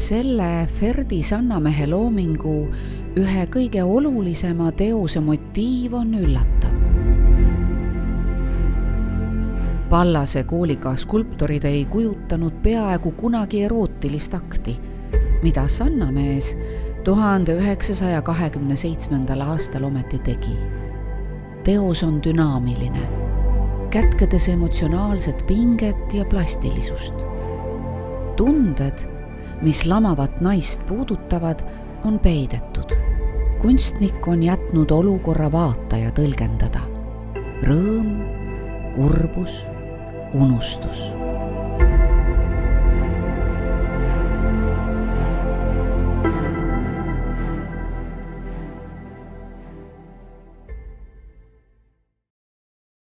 Selle Ferdi Sannamehe loomingu ühe kõige olulisema teose motiiv on üllatav. Pallase kooliga skulptorid ei kujutanud peaaegu kunagi erootilist akti, mida Sannamees 1927. aastal ometi tegi. Teos on dünaamiline, kätkedes emotsionaalset pinget ja plastilisust. Tunded, mis lamavat naist puudutavad, on peidetud. Kunstnik on jätnud olukorra vaataja tõlgendada. Rõõm, kurbus, unustus.